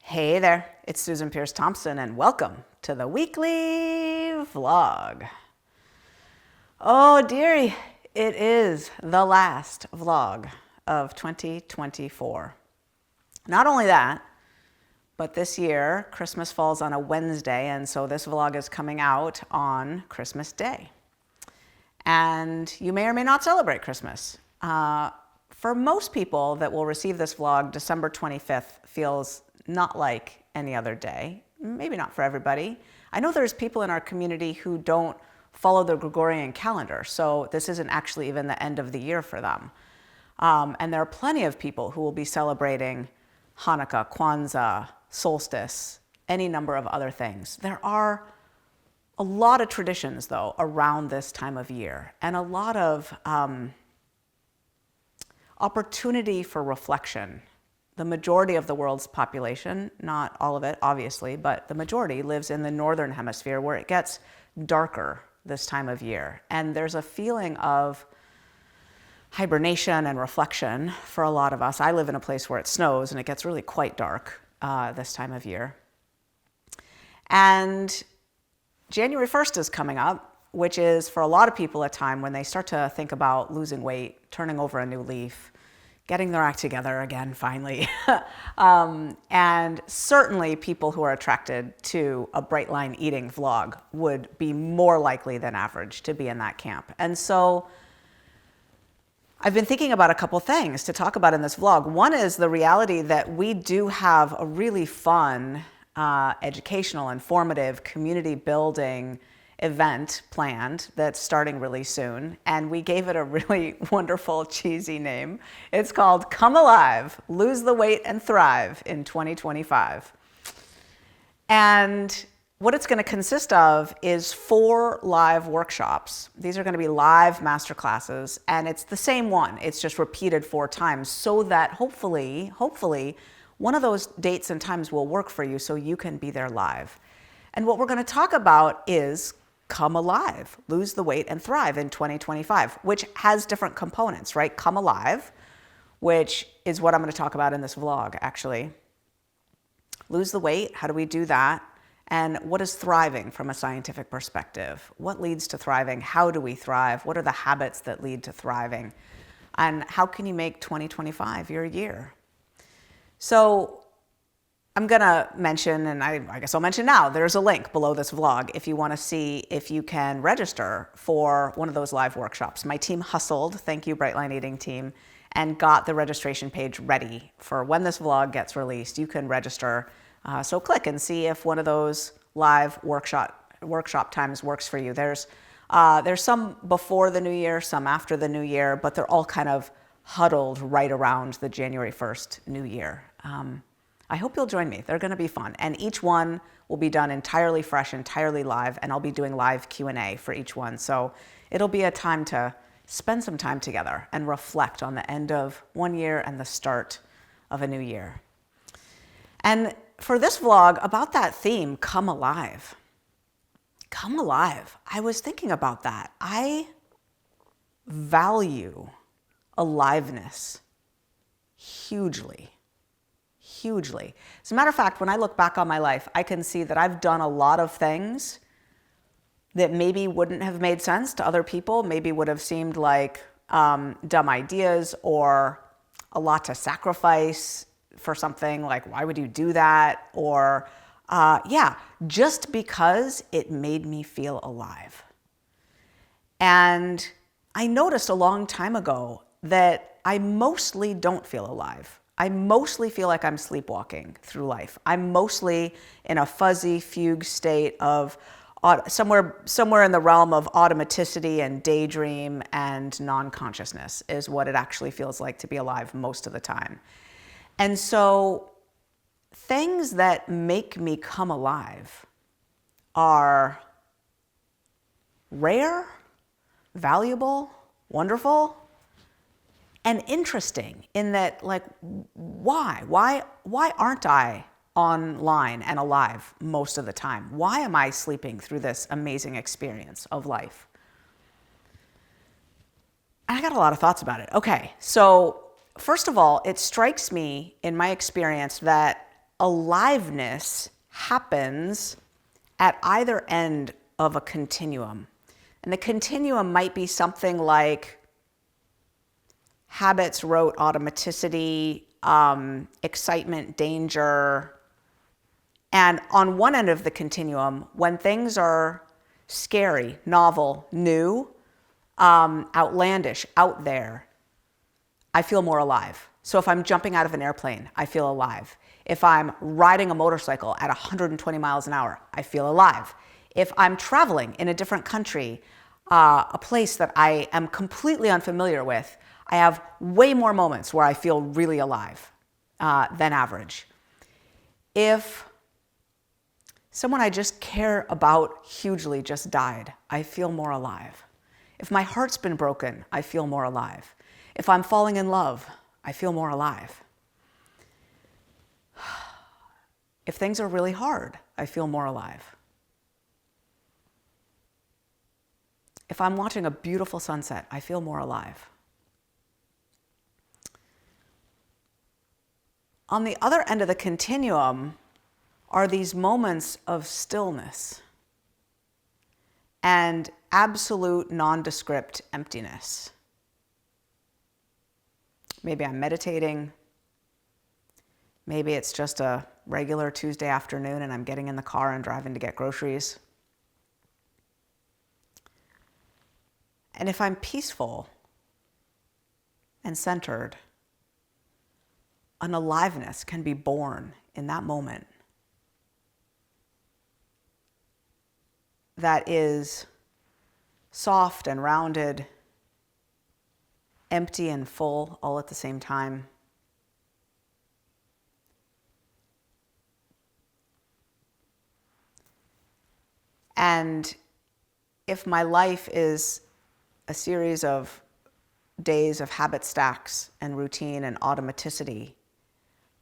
Hey there, it's Susan Pierce Thompson, and welcome to the weekly vlog. Oh dearie, it is the last vlog of 2024. Not only that, but this year Christmas falls on a Wednesday, and so this vlog is coming out on Christmas Day. And you may or may not celebrate Christmas. For most people that will receive this vlog, December 25th feels not like any other day. Maybe not for everybody. I know there's people in our community who don't follow the Gregorian calendar, so this isn't actually even the end of the year for them. And there are plenty of people who will be celebrating Hanukkah, Kwanzaa, solstice, any number of other things. There are a lot of traditions, though, around this time of year, and a lot of opportunity for reflection. The majority of the world's population, not all of it, obviously, but the majority lives in the northern hemisphere where it gets darker this time of year. And there's a feeling of hibernation and reflection for a lot of us. I live in a place where it snows and it gets really quite dark this time of year. And January 1st is coming up, which is for a lot of people a time when they start to think about losing weight, turning over a new leaf, getting their act together again, finally. And certainly people who are attracted to a bright line eating vlog would be more likely than average to be in that camp. And so I've been thinking about a couple things to talk about in this vlog. One is the reality that we do have a really fun, educational, informative, community building event planned that's starting really soon, and we gave it a really wonderful, cheesy name. It's called Come Alive, Lose the Weight and Thrive in 2025. And what it's going to consist of is 4 live workshops. These are going to be live masterclasses, and it's the same one. It's just repeated 4 times so that hopefully, one of those dates and times will work for you so you can be there live. And what we're going to talk about is Come Alive, Lose the Weight and Thrive in 2025, which has different components, right? Come Alive, which is what I'm going to talk about in this vlog, actually. Lose the weight, how do we do that? And what is thriving from a scientific perspective? What leads to thriving? How do we thrive? What are the habits that lead to thriving? And how can you make 2025 your year? So I'm going to mention, and I guess I'll mention now, there's a link below this vlog if you want to see if you can register for one of those live workshops. My team hustled, thank you Bright Line Eating team, and got the registration page ready for when this vlog gets released. You can register, so click and see if one of those live workshop times works for you. There's some before the new year, some after the new year, but they're all kind of huddled right around the January 1st new year. I hope you'll join me. They're going to be fun. And each one will be done entirely fresh, entirely live, and I'll be doing live Q&A for each one. So it'll be a time to spend some time together and reflect on the end of one year and the start of a new year. And for this vlog, about that theme, Come Alive. Come alive. I was thinking about that. I value aliveness hugely. As a matter of fact, when I look back on my life, I can see that I've done a lot of things that maybe wouldn't have made sense to other people, maybe would have seemed like dumb ideas or a lot to sacrifice for something, like why would you do that? Or just because it made me feel alive. And I noticed a long time ago that I mostly don't feel alive. I mostly feel like I'm sleepwalking through life. I'm mostly in a fuzzy fugue state of somewhere in the realm of automaticity and daydream and non-consciousness is what it actually feels like to be alive most of the time. And so things that make me come alive are rare, valuable, wonderful, and interesting in that, like, why aren't I online and alive most of the time? Why am I sleeping through this amazing experience of life? And I got a lot of thoughts about it. Okay, so first of all, it strikes me in my experience that aliveness happens at either end of a continuum. And the continuum might be something like habits, rote, automaticity, excitement, danger. And on one end of the continuum, when things are scary, novel, new, outlandish, out there, I feel more alive. So if I'm jumping out of an airplane, I feel alive. If I'm riding a motorcycle at 120 miles an hour, I feel alive. If I'm traveling in a different country, a place that I am completely unfamiliar with, I have way more moments where I feel really alive than average. If someone I just care about hugely just died, I feel more alive. If my heart's been broken, I feel more alive. If I'm falling in love, I feel more alive. If things are really hard, I feel more alive. If I'm watching a beautiful sunset, I feel more alive. On the other end of the continuum are these moments of stillness and absolute nondescript emptiness. Maybe I'm meditating. Maybe it's just a regular Tuesday afternoon and I'm getting in the car and driving to get groceries. And if I'm peaceful and centered, an aliveness can be born in that moment that is soft and rounded, empty and full all at the same time. And if my life is a series of days of habit stacks and routine and automaticity,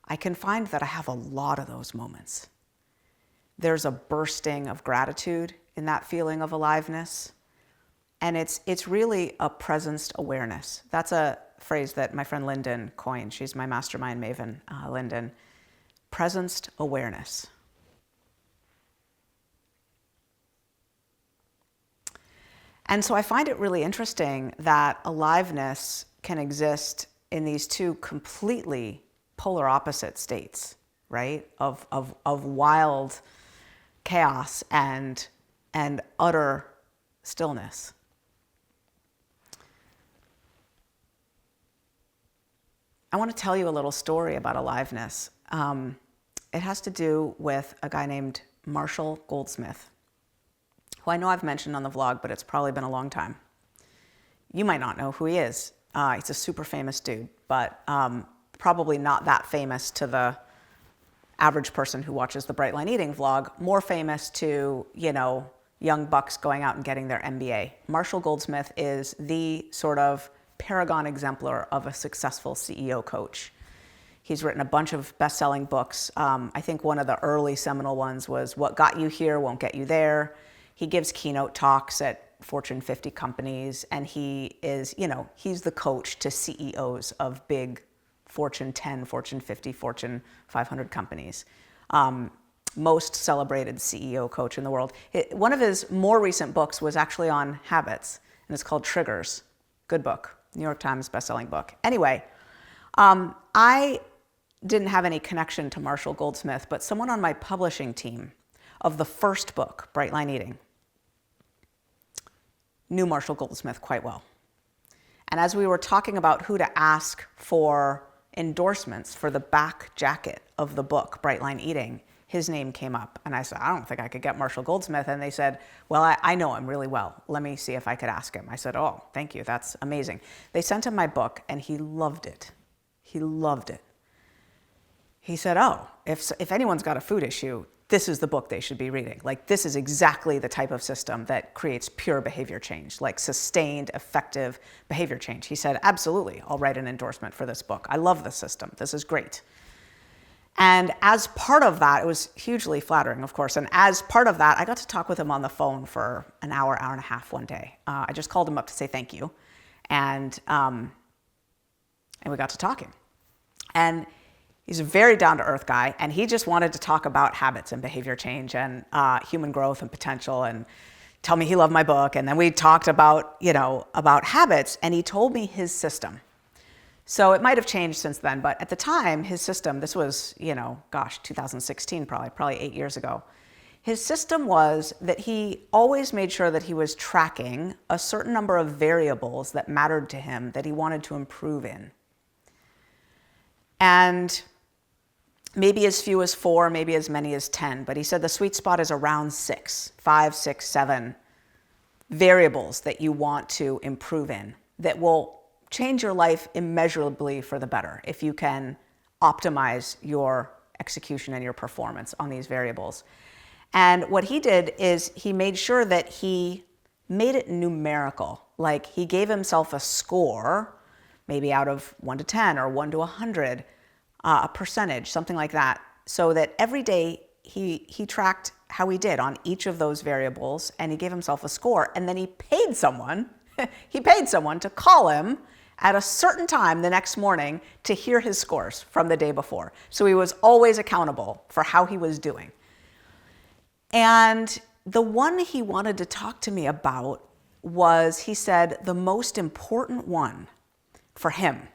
I can find that I have a lot of those moments. There's a bursting of gratitude in that feeling of aliveness. And it's really a presenced awareness. That's a phrase that my friend Lyndon coined. She's my mastermind maven, Lyndon. Presenced awareness. And so I find it really interesting that aliveness can exist in these two completely polar opposite states, right? Of wild chaos and utter stillness. I want to tell you a little story about aliveness. It has to do with a guy named Marshall Goldsmith, who I know I've mentioned on the vlog, but it's probably been a long time. You might not know who he is. He's a super famous dude, but probably not that famous to the average person who watches the Bright Line Eating vlog, more famous to, young bucks going out and getting their MBA. Marshall Goldsmith is the sort of paragon exemplar of a successful CEO coach. He's written a bunch of best-selling books. I think one of the early seminal ones was What Got You Here Won't Get You There. He gives keynote talks at Fortune 50 companies, and he is, he's the coach to CEOs of big Fortune 10, Fortune 50, Fortune 500 companies. Most celebrated CEO coach in the world. One of his more recent books was actually on habits, and it's called Triggers. Good book, New York Times bestselling book. Anyway, I didn't have any connection to Marshall Goldsmith, but someone on my publishing team of the first book, Bright Line Eating, knew Marshall Goldsmith quite well. And as we were talking about who to ask for endorsements for the back jacket of the book, Bright Line Eating, his name came up. And I said, I don't think I could get Marshall Goldsmith. And they said, well, I know him really well. Let me see if I could ask him. I said, oh, thank you. That's amazing. They sent him my book, and he loved it. He loved it. He said, oh, if anyone's got a food issue, this is the book they should be reading. Like, this is exactly the type of system that creates pure behavior change, like sustained, effective behavior change. He said, absolutely, I'll write an endorsement for this book. I love this system. This is great. And as part of that, it was hugely flattering, of course. And as part of that, I got to talk with him on the phone for an hour, hour and a half one day. I just called him up to say thank you. And we got to talking. And He's a very down-to-earth guy, and he just wanted to talk about habits and behavior change and human growth and potential, and tell me he loved my book. And then we talked about, about habits, and he told me his system. So it might have changed since then, but at the time, his system, this was, 2016 probably 8 years ago. His system was that he always made sure that he was tracking a certain number of variables that mattered to him that he wanted to improve in. And maybe as few as 4, maybe as many as 10, but he said the sweet spot is around 5, 6, 7 variables that you want to improve in that will change your life immeasurably for the better if you can optimize your execution and your performance on these variables. And what he did is he made sure that he made it numerical. Like he gave himself a score, maybe out of 1 to 10 or 1 to 100, a percentage, something like that, so that every day he tracked how he did on each of those variables, and he gave himself a score, and then he paid someone to call him at a certain time the next morning to hear his scores from the day before. So he was always accountable for how he was doing. And the one he wanted to talk to me about was, he said, the most important one for him,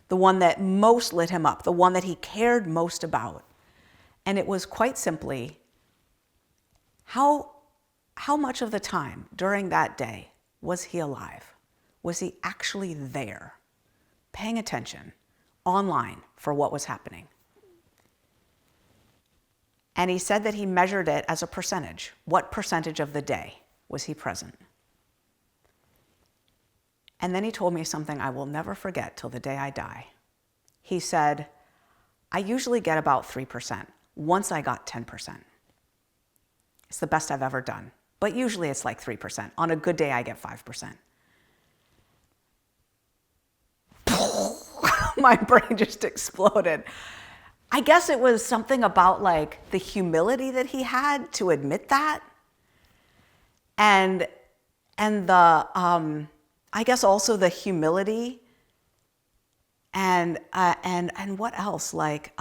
the one that most lit him up, the one that he cared most about. And it was quite simply, how much of the time during that day was he alive? Was he actually there, paying attention, online for what was happening? And he said that he measured it as a percentage. What percentage of the day was he present? And then he told me something I will never forget till the day I die. He said, I usually get about 3%. Once I got 10%. It's the best I've ever done. But usually it's like 3%. On a good day, I get 5%. My brain just exploded. I guess it was something about like the humility that he had to admit that. And the, I guess also the humility and what else? Like,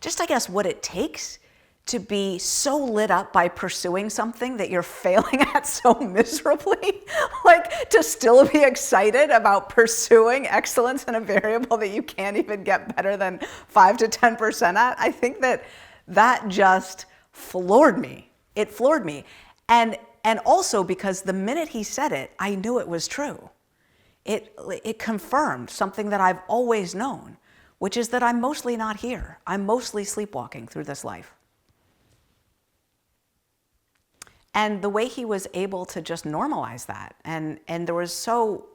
just I guess what it takes to be so lit up by pursuing something that you're failing at so miserably, like to still be excited about pursuing excellence in a variable that you can't even get better than 5 to 10% at. I think that just floored me. It floored me. And also because the minute he said it, I knew it was true. It confirmed something that I've always known, which is that I'm mostly not here. I'm mostly sleepwalking through this life. And the way he was able to just normalize that, and there was so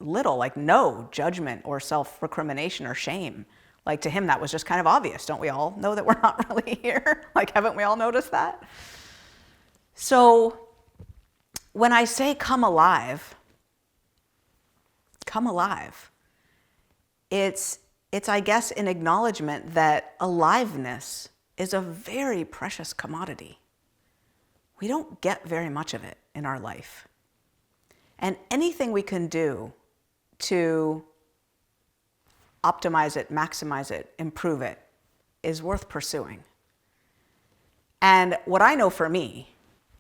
little, like no judgment or self-recrimination or shame. Like to him, that was just kind of obvious. Don't we all know that we're not really here? Like, haven't we all noticed that? So when I say come alive, it's I guess an acknowledgement that aliveness is a very precious commodity. We don't get very much of it in our life. And anything we can do to optimize it, maximize it, improve it, is worth pursuing. And what I know for me,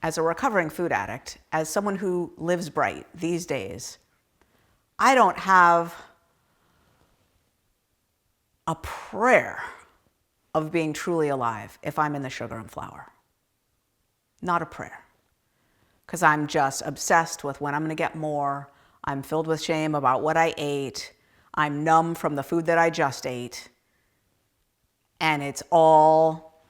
as a recovering food addict, as someone who lives bright these days, I don't have a prayer of being truly alive if I'm in the sugar and flour. Not a prayer. Because I'm just obsessed with when I'm going to get more. I'm filled with shame about what I ate. I'm numb from the food that I just ate. And it's all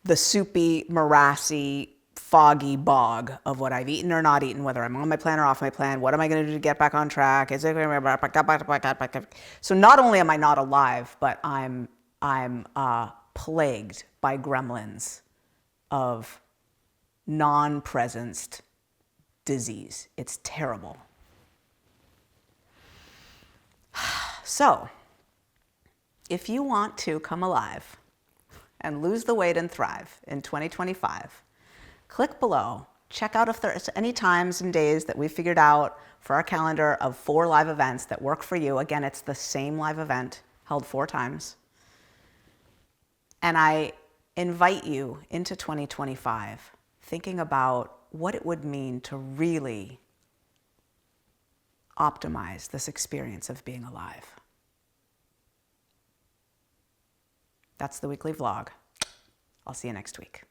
the soupy, morassy, foggy bog of what I've eaten or not eaten, whether I'm on my plan or off my plan. What am I going to do to get back on track? Is it so not only am I not alive, but I'm plagued by gremlins of non-presenced disease. It's terrible. So, if you want to come alive and lose the weight and thrive in 2025, click below, check out if there's any times and days that we figured out for our calendar of 4 live events that work for you. Again, it's the same live event held 4 times. And I invite you into 2025 thinking about what it would mean to really optimize this experience of being alive. That's the weekly vlog. I'll see you next week.